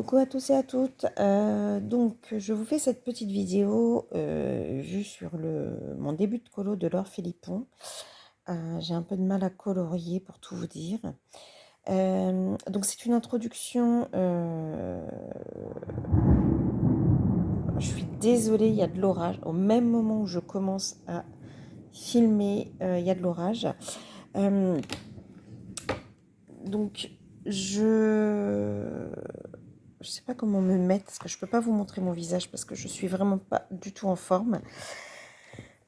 Coucou à tous et à toutes. Donc, je vous fais cette petite vidéo vue sur mon début de colo de Laure Philippon. J'ai un peu de mal à colorier pour tout vous dire. Donc, c'est une introduction. Je suis désolée, il y a de l'orage. Au même moment où je commence à filmer, il y a de l'orage. Donc, je sais pas comment me mettre, parce que je peux pas vous montrer mon visage, parce que je suis vraiment pas du tout en forme.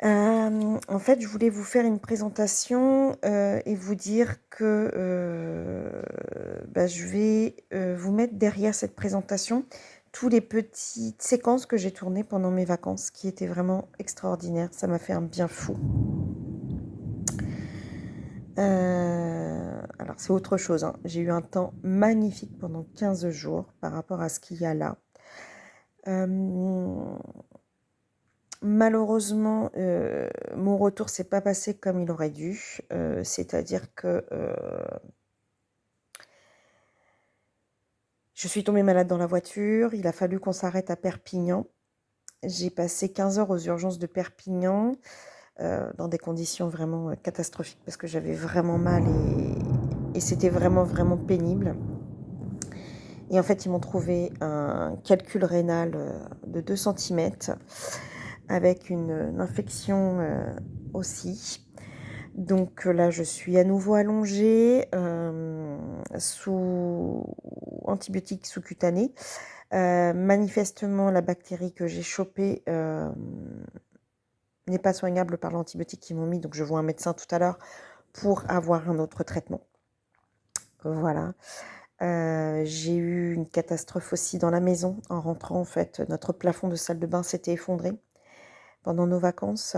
En fait, je voulais vous faire une présentation et vous dire que je vais vous mettre derrière cette présentation tous les petites séquences que j'ai tournées pendant mes vacances, qui étaient vraiment extraordinaires. Ça m'a fait un bien fou. Alors, c'est autre chose, hein. J'ai eu un temps magnifique pendant 15 jours par rapport à ce qu'il y a là. Malheureusement, mon retour s'est pas passé comme il aurait dû. C'est-à-dire que je suis tombée malade dans la voiture. Il a fallu qu'on s'arrête à Perpignan. J'ai passé 15 heures aux urgences de Perpignan dans des conditions vraiment catastrophiques parce que j'avais vraiment mal et c'était vraiment, vraiment pénible. Et en fait, ils m'ont trouvé un calcul rénal de 2 cm avec une infection aussi. Donc là, je suis à nouveau allongée sous antibiotiques sous-cutanés. Manifestement, la bactérie que j'ai chopée n'est pas soignable par l'antibiotique qu'ils m'ont mis. Donc je vois un médecin tout à l'heure pour avoir un autre traitement. Voilà. J'ai eu une catastrophe aussi dans la maison. En rentrant, en fait, notre plafond de salle de bain s'était effondré pendant nos vacances.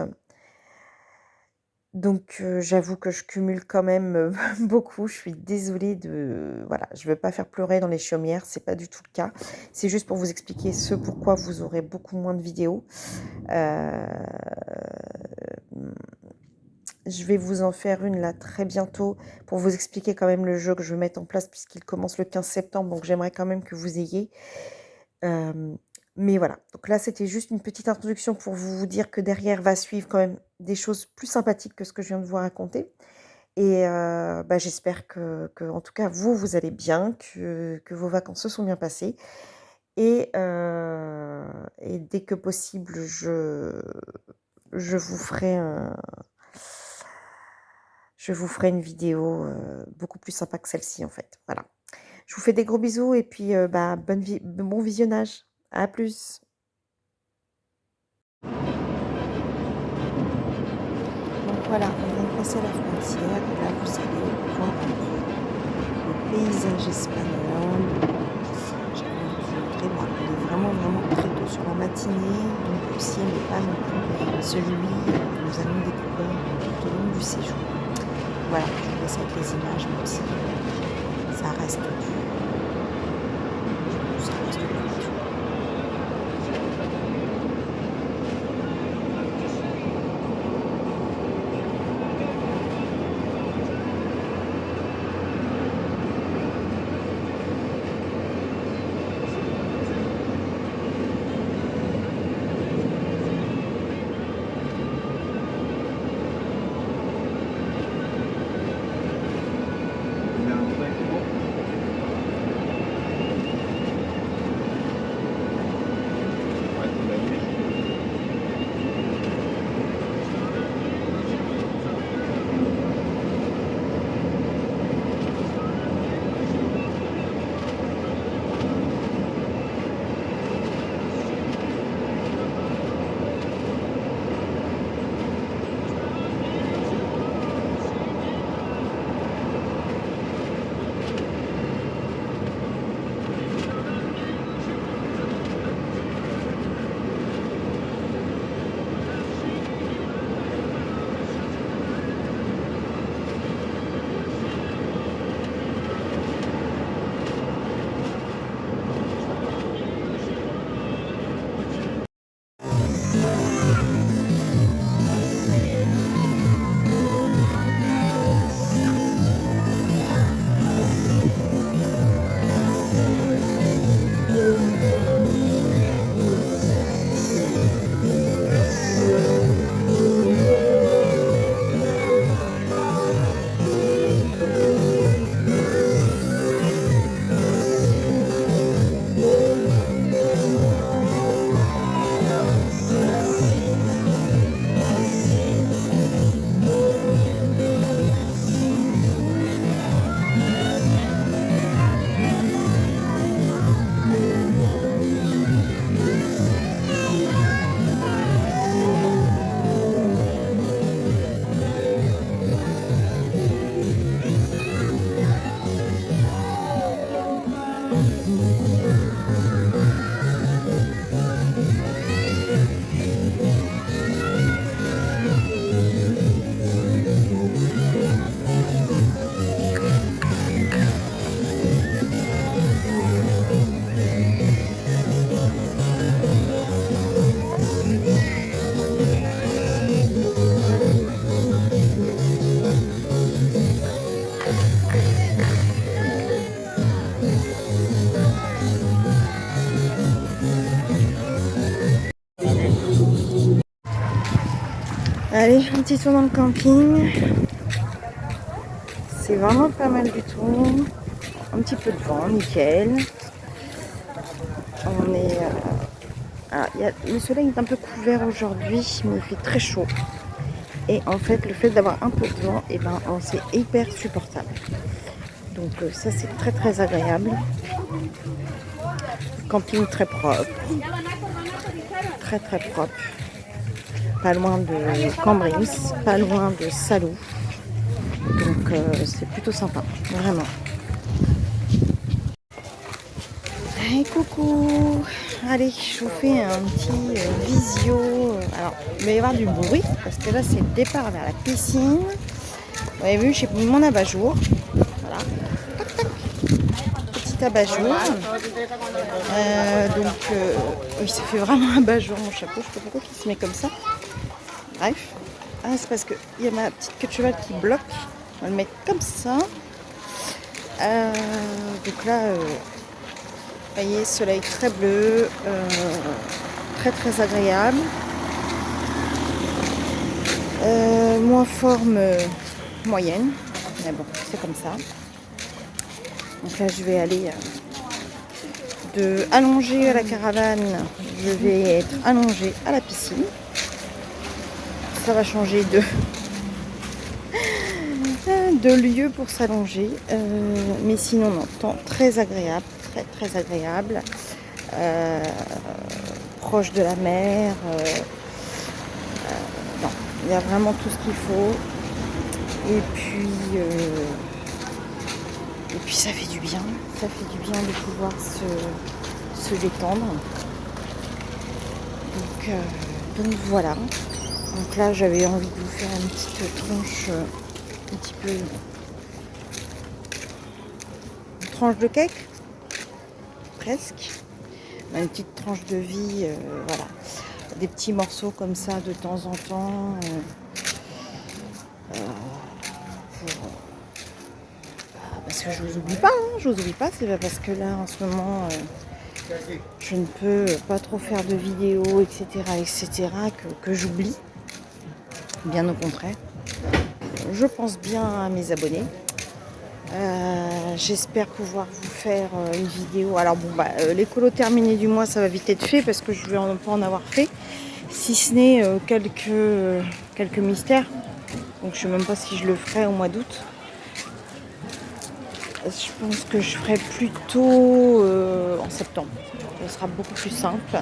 Donc j'avoue que je cumule quand même beaucoup. Je suis désolée de... Voilà, je ne veux pas faire pleurer dans les chaumières, c'est pas du tout le cas. C'est juste pour vous expliquer ce pourquoi vous aurez beaucoup moins de vidéos. Je vais vous en faire une là très bientôt pour vous expliquer quand même le jeu que je vais mettre en place puisqu'il commence le 15 septembre. Donc j'aimerais quand même que vous ayez... Mais voilà, donc là c'était juste une petite introduction pour vous dire que derrière va suivre quand même des choses plus sympathiques que ce que je viens de vous raconter. Et j'espère que en tout cas vous allez bien, que vos vacances se sont bien passées. Et dès que possible, je vous ferai une vidéo beaucoup plus sympa que celle-ci en fait. Voilà. Je vous fais des gros bisous et puis bon visionnage. À plus. Donc voilà, on vient de passer la frontière. Et là, vous allez voir le paysage espagnol. J'ai envie de vous montrer. Bon, on est vraiment, vraiment très tôt sur la matinée. Donc le ciel n'est pas non plus celui que nous allons découvrir tout au long du séjour. Voilà, je vous laisse avec les images, même si ça reste de la nature. Allez, un petit tour dans le camping. C'est vraiment pas mal du tout. Un petit peu de vent, nickel. On est... le soleil est un peu couvert aujourd'hui, mais il fait très chaud. Et en fait, le fait d'avoir un peu de vent, et ben, c'est hyper supportable. Donc ça, c'est très très agréable. Camping très propre. Très très propre. Pas loin de Cambrils, pas loin de Salou. Donc c'est plutôt sympa, vraiment. Hey, coucou. Allez, je vous fais un petit visio. Alors, il va y avoir du bruit parce que là, c'est le départ vers la piscine. Vous avez vu, j'ai mis mon abat-jour. Voilà. Tac, tac. Petit abat-jour. Oui, ça fait vraiment abat-jour mon chapeau. Je sais pas pourquoi il se met comme ça. Bref. Ah, c'est parce qu'il y a ma petite queue de cheval qui bloque. On va le mettre comme ça. Donc là, vous voyez, soleil très bleu. Très très agréable. Moins forme moyenne. Mais bon, c'est comme ça. Donc là, je vais aller de allongée à la caravane. Je vais être allongée à la piscine. Ça va changer de lieu pour s'allonger. Mais sinon, non, temps très agréable. Très très agréable. Proche de la mer. Non, il y a vraiment tout ce qu'il faut. Et puis ça fait du bien. Ça fait du bien de pouvoir se détendre. Donc voilà. Donc là, j'avais envie de vous faire une petite tranche, un petit peu, une tranche de cake, presque. Une petite tranche de vie, voilà. Des petits morceaux comme ça de temps en temps. Parce que je vous oublie pas, hein, je vous oublie pas. C'est pas parce que là, en ce moment, je ne peux pas trop faire de vidéos, etc., que j'oublie. Bien au contraire. Je pense bien à mes abonnés. J'espère pouvoir vous faire une vidéo. Alors bon, les colos terminés du mois, ça va vite être fait parce que je vais pas en avoir fait. Si ce n'est quelques mystères. Donc je sais même pas si je le ferai au mois d'août. Je pense que je ferai plutôt en septembre. Ce sera beaucoup plus simple.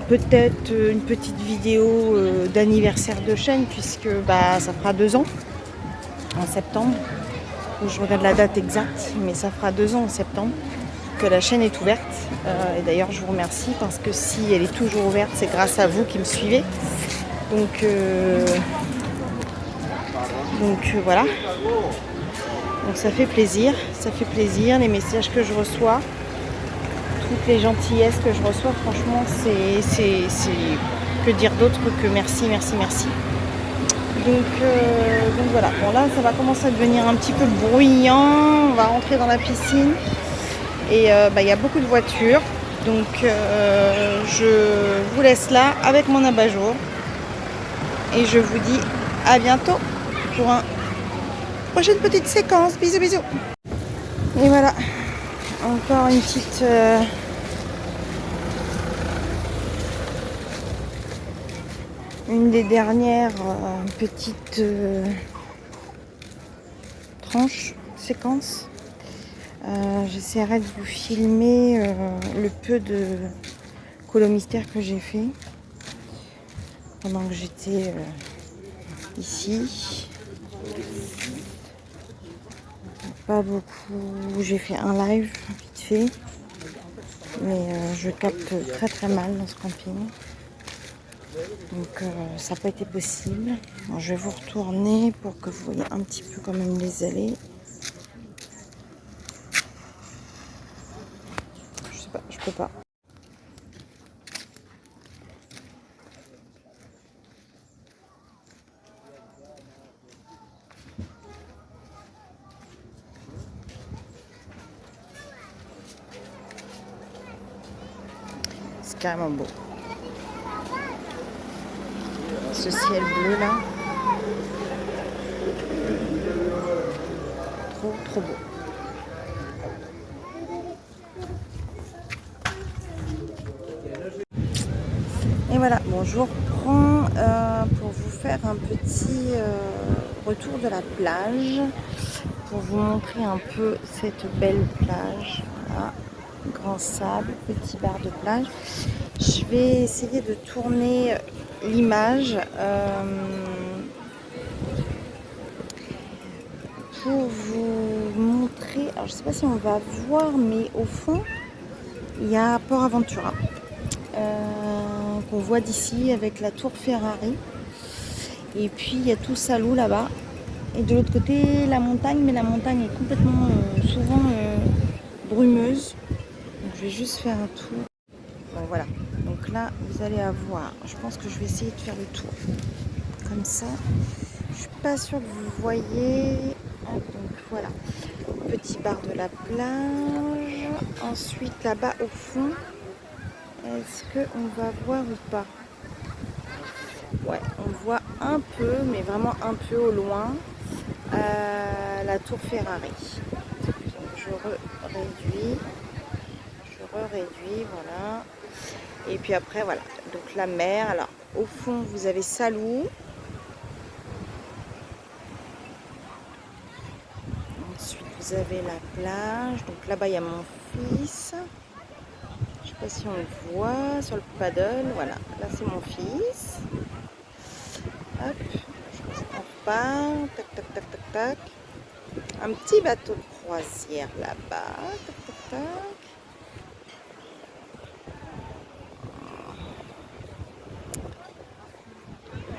Peut-être une petite vidéo d'anniversaire de chaîne puisque ça fera 2 ans en septembre. Je regarde la date exacte, mais ça fera 2 ans en septembre que la chaîne est ouverte. Et d'ailleurs, je vous remercie parce que si elle est toujours ouverte, c'est grâce à vous qui me suivez. Donc voilà. Donc ça fait plaisir, les messages que je reçois, toutes les gentillesses que je reçois, franchement, c'est que dire d'autre que merci, merci, merci. Donc voilà, bon là ça va commencer à devenir un petit peu bruyant, on va rentrer dans la piscine et il y a beaucoup de voitures, donc je vous laisse là avec mon abat-jour et je vous dis à bientôt pour une prochaine petite séquence. Bisous bisous. Et voilà, encore une petite une des dernières petites tranches, séquences. J'essaierai de vous filmer le peu de colo mystère que j'ai fait pendant que j'étais ici. Pas beaucoup, j'ai fait un live vite fait, mais je capte très très mal dans ce camping. Donc ça n'a pas été possible. Alors, je vais vous retourner pour que vous voyez un petit peu quand même les allées. Je sais pas, je peux pas. C'est carrément beau. Ce ciel bleu là, trop trop beau. Et voilà, bon, je vous reprends pour vous faire un petit retour de la plage, pour vous montrer un peu cette belle plage. Voilà, grand sable, petit bar de plage. Je vais essayer de tourner l'image pour vous montrer. Alors je sais pas si on va voir, mais au fond, il y a Port Aventura. Qu'on voit d'ici avec la tour Ferrari, et puis il y a tout Salou là-bas, et de l'autre côté la montagne, mais la montagne est complètement souvent brumeuse, donc je vais juste faire un tour. Bon voilà, donc là vous allez avoir, je pense que je vais essayer de faire le tour comme ça, je suis pas sûre que vous voyez. Donc voilà, petit bar de la plage. Ensuite là-bas au fond, est-ce qu'on va voir ou pas? Ouais, on voit un peu, mais vraiment un peu au loin, la tour Ferrari. Donc je réduis, voilà. Et puis après, voilà, donc la mer. Alors, au fond, vous avez Salou. Ensuite, vous avez la plage. Donc là-bas, il y a mon fils. Je sais pas si on le voit sur le paddle. Voilà, là c'est mon fils. Hop, on repart. Tac, tac, tac, tac, tac. Un petit bateau de croisière là-bas. Tac, tac, tac.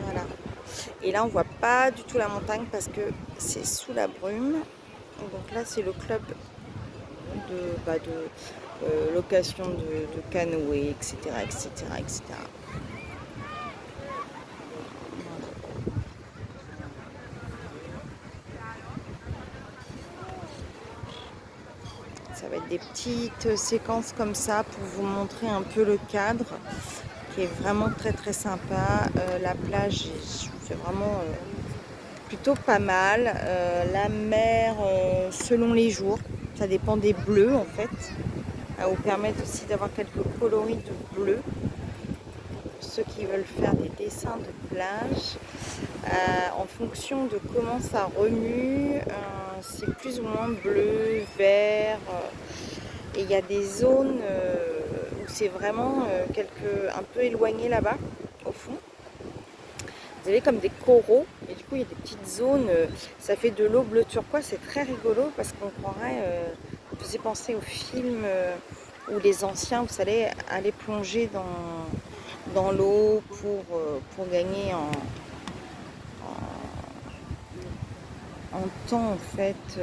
Voilà. Et là, on voit pas du tout la montagne parce que c'est sous la brume. Donc là, c'est le club de location de canoë, etc., etc., etc. Ça va être des petites séquences comme ça pour vous montrer un peu le cadre qui est vraiment très très sympa. La plage, c'est vraiment plutôt pas mal. La mer, selon les jours, ça dépend des bleus en fait. Ça va vous permettre aussi d'avoir quelques coloris de bleu. Pour ceux qui veulent faire des dessins de plage, en fonction de comment ça remue, c'est plus ou moins bleu, vert, et il y a des zones où c'est vraiment un peu éloigné là-bas au fond. Vous avez comme des coraux, et du coup il y a des petites zones, ça fait de l'eau bleu turquoise, c'est très rigolo parce qu'on croirait, ça faisait penser au film où les anciens, vous savez, allaient plonger dans l'eau pour gagner en temps en fait,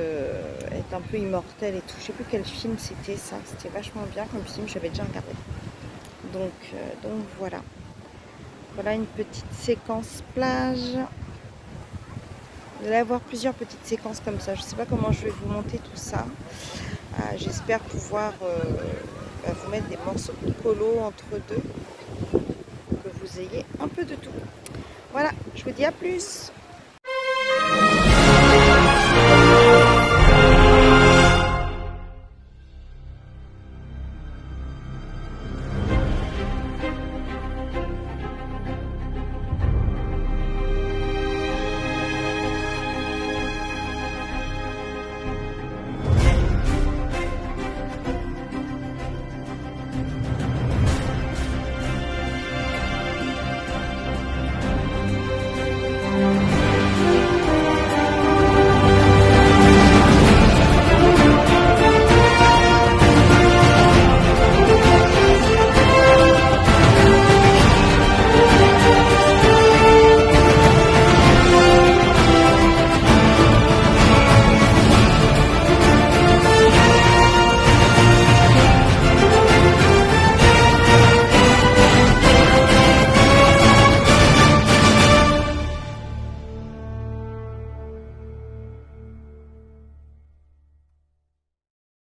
être un peu immortel et tout. Je sais plus quel film c'était ça, c'était vachement bien comme film, j'avais déjà regardé. Donc voilà. Voilà une petite séquence plage. Vous allez avoir plusieurs petites séquences comme ça. Je ne sais pas comment je vais vous monter tout ça. J'espère pouvoir vous mettre des morceaux de colo entre deux, que vous ayez un peu de tout. Voilà, je vous dis à plus.